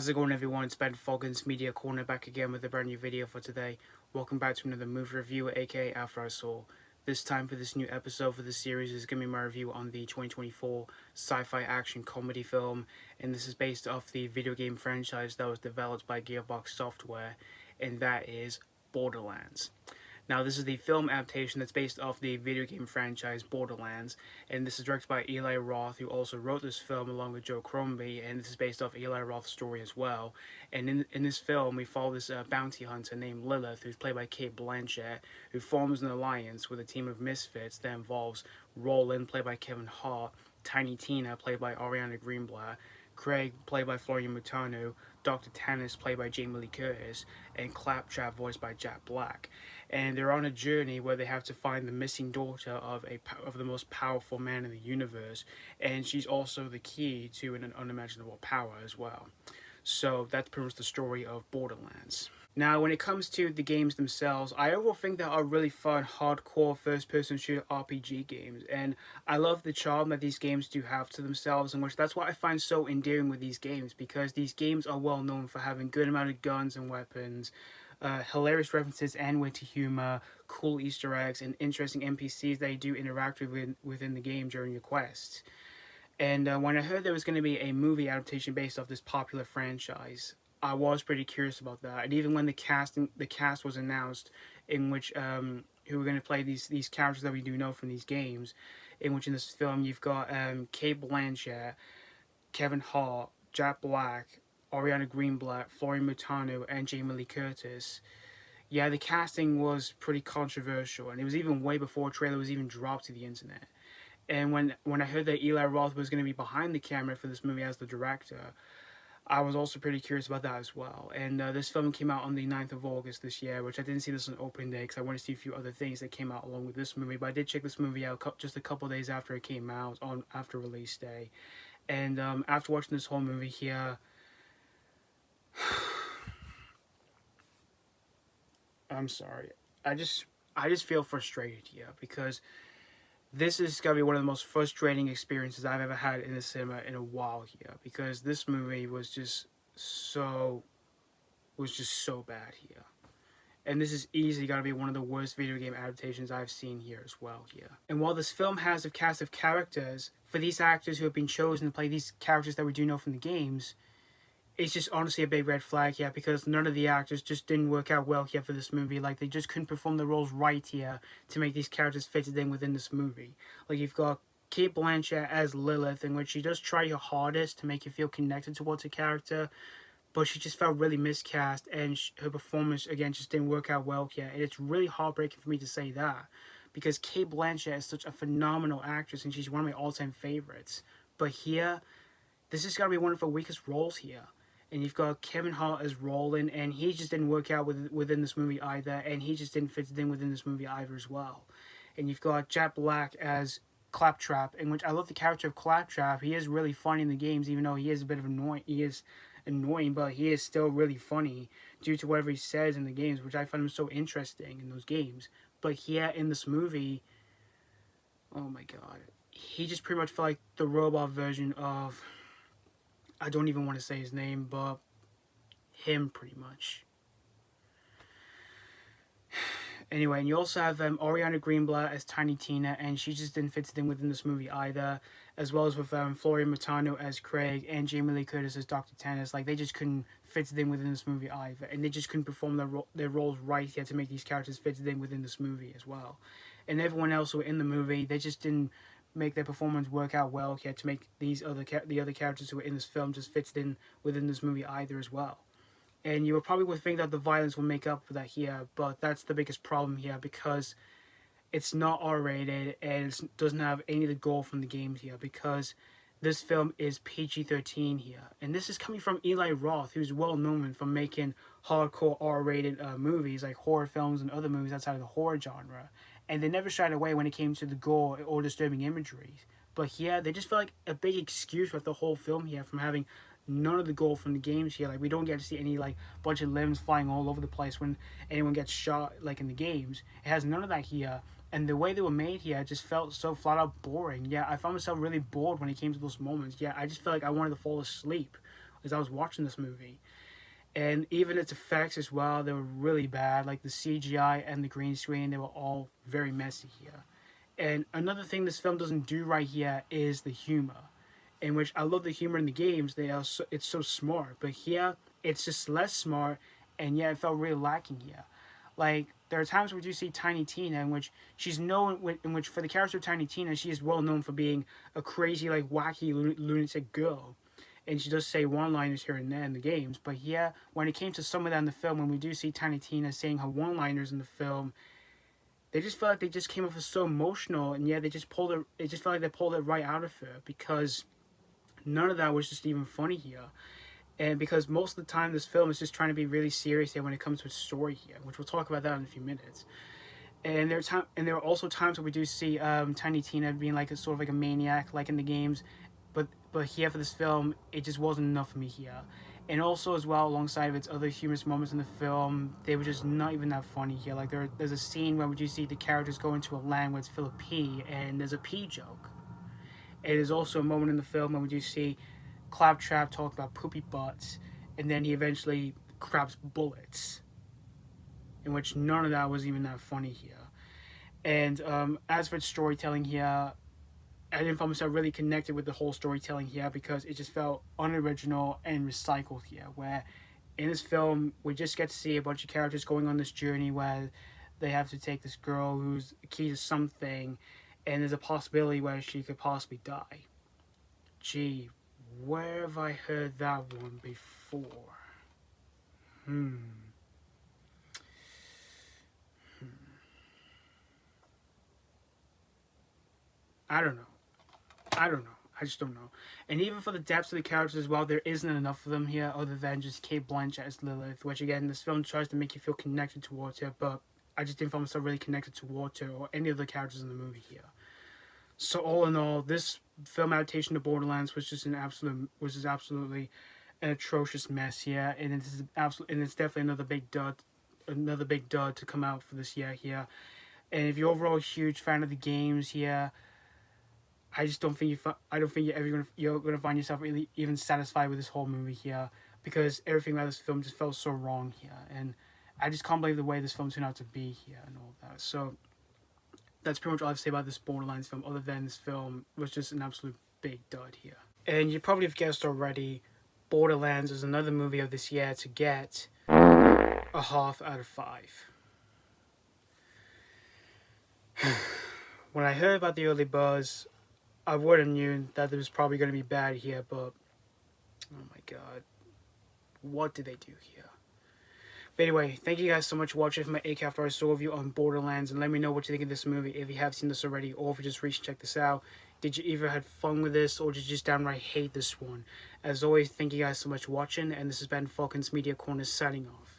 How's it going, everyone? It's Ben Foggins, Media Corner, back again with a brand new video for today. Welcome back to another movie review, aka After I Saw. This time for this new episode for this series is going to be my review on the 2024 sci-fi action comedy film, and this is based off the video game franchise that was developed by Gearbox Software, and that is Borderlands. Now, this is the film adaptation that's based off the video game franchise Borderlands, and this is directed by Eli Roth, who also wrote this film along with Joe Crombie, and this is based off Eli Roth's story as well. And in this film, we follow this bounty hunter named Lilith, who's played by Cate Blanchett, who forms an alliance with a team of misfits that involves Roland, played by Kevin Hart, Tiny Tina, played by Ariana Greenblatt, Craig, played by Florian Munteanu, Dr. Tannis, played by Jamie Lee Curtis, and Claptrap, voiced by Jack Black. And they're on a journey where they have to find the missing daughter of the most powerful man in the universe, and she's also the key to an unimaginable power as well. So that's pretty much the story of Borderlands. Now, when it comes to the games themselves, I overall think they are really fun, hardcore first-person shooter RPG games, and I love the charm that these games do have to themselves, and which that's what I find so endearing with these games, because these games are well known for having good amount of guns and weapons, hilarious references and witty humor, cool Easter eggs, and interesting NPCs that you do interact with within the game during your quests. And when I heard there was going to be a movie adaptation based off this popular franchise, I was pretty curious about that. And even when the cast was announced, in which who were going to play these characters that we do know from these games, in which in this film you've got Cate Blanchett, Kevin Hart, Jack Black, Ariana Greenblatt, Florian Munteanu, and Jamie Lee Curtis. Yeah, the casting was pretty controversial, and it was even way before a trailer was even dropped to the internet. And when I heard that Eli Roth was going to be behind the camera for this movie as the director, I was also pretty curious about that as well. And this film came out on the 9th of August this year, which I didn't see this on open day because I wanted to see a few other things that came out along with this movie. But I did check this movie out just a couple days after it came out, after release day. And after watching this whole movie here, I'm sorry, I just feel frustrated here, because this is going to be one of the most frustrating experiences I've ever had in the cinema in a while here, because this movie was just so bad here. And this is easily going to be one of the worst video game adaptations I've seen here as well here. And while this film has a cast of characters, for these actors who have been chosen to play these characters that we do know from the games, it's just honestly a big red flag here, because none of the actors just didn't work out well here for this movie. Like, they just couldn't perform the roles right here to make these characters fitted in within this movie. Like, you've got Cate Blanchett as Lilith, in which she does try her hardest to make you feel connected towards the character, but she just felt really miscast, and her performance, again, just didn't work out well here. And it's really heartbreaking for me to say that, because Cate Blanchett is such a phenomenal actress, and she's one of my all-time favorites. But here, this is going to be one of her weakest roles here. And you've got Kevin Hart as Roland, and he just didn't work out within this movie either, and he just didn't fit in within this movie either as well. And you've got Jack Black as Claptrap, in which I love the character of Claptrap. He is really funny in the games, even though he is a bit of annoying, but he is still really funny due to whatever he says in the games, which I find him so interesting in those games. But here in this movie, oh my god, he just pretty much felt like the robot version of, I don't even want to say his name, but him, pretty much. Anyway, and you also have Ariana Greenblatt as Tiny Tina, and she just didn't fit in within this movie either, as well as with Florian Munteanu as Craig and Jamie Lee Curtis as Dr. Tannis. Like, they just couldn't fit in within this movie either, and they just couldn't perform their roles right here to make these characters fit in within this movie as well. And everyone else who were in the movie, they just didn't make their performance work out well here to make the other characters who were in this film just fit in within this movie either as well. And you would probably think that the violence will make up for that here, but that's the biggest problem here, because it's not R-rated and it doesn't have any of the gore from the games here, because this film is PG-13 here. And this is coming from Eli Roth, who's well known for making hardcore R-rated movies, like horror films and other movies outside of the horror genre. And they never shied away when it came to the gore or disturbing imagery. But here, they just feel like a big excuse with the whole film here from having none of the gore from the games here. Like, we don't get to see any, like, bunch of limbs flying all over the place when anyone gets shot, like, in the games. It has none of that here. And the way they were made here just felt so flat out boring. Yeah, I found myself really bored when it came to those moments. Yeah, I just felt like I wanted to fall asleep as I was watching this movie. And even its effects as well, they were really bad. Like the CGI and the green screen, they were all very messy here. And another thing this film doesn't do right here is the humor, in which I love the humor in the games. It's so smart, but here it's just less smart, and yet it felt really lacking here. Like there are times where you see Tiny Tina, in which she's known, in which for the character of Tiny Tina, she is well known for being a crazy, like wacky lunatic girl, and she does say one-liners here and there in the games. But yeah, when it came to some of that in the film, when we do see Tiny Tina saying her one-liners in the film, they just felt like they just came off as so emotional, and yeah, they just pulled it. It just felt like they pulled it right out of her, because none of that was just even funny here. And because most of the time this film is just trying to be really serious here when it comes to its story here, which we'll talk about that in a few minutes. And there are also times where we do see Tiny Tina being like a sort of like a maniac, like in the games, but here for this film, it just wasn't enough for me here. And also as well, alongside of its other humorous moments in the film, they were just not even that funny here. Like there's a scene where you see the characters go into a land where it's full of pee, and there's a pee joke. And there's also a moment in the film when we do see Claptrap talk about poopy butts, and then he eventually grabs bullets, in which none of that was even that funny here. And as for its storytelling here, I didn't find myself really connected with the whole storytelling here, because it just felt unoriginal and recycled here, where in this film we just get to see a bunch of characters going on this journey where they have to take this girl who's key to something, and there's a possibility where she could possibly die. Gee, where have I heard that one before? I don't know. I just don't know. And even for the depths of the characters as well, there isn't enough of them here other than just Cate Blanchett as Lilith, which again, this film tries to make you feel connected towards her, but I just didn't find myself really connected towards her or any of the characters in the movie here. So all in all, this film adaptation of Borderlands was just absolutely an atrocious mess here, and it's definitely another big dud to come out for this year here. And if you're overall a huge fan of the games here, I don't think you're gonna find yourself really even satisfied with this whole movie here, because everything about this film just felt so wrong here, and I just can't believe the way this film turned out to be here and all that. So that's pretty much all I have to say about this Borderlands film, other than this film was just an absolute big dud here. And you probably have guessed already, Borderlands is another movie of this year to get a half out of 5. When I heard about the early buzz, I would have known that it was probably going to be bad here, but oh my god, what did they do here? But anyway, thank you guys so much for watching for my AK After I Saw review on Borderlands, and let me know what you think of this movie if you have seen this already, or if you just reached check this out. Did you either had fun with this, or did you just downright hate this one? As always, thank you guys so much for watching, and this has been Falcon's Media Corner signing off.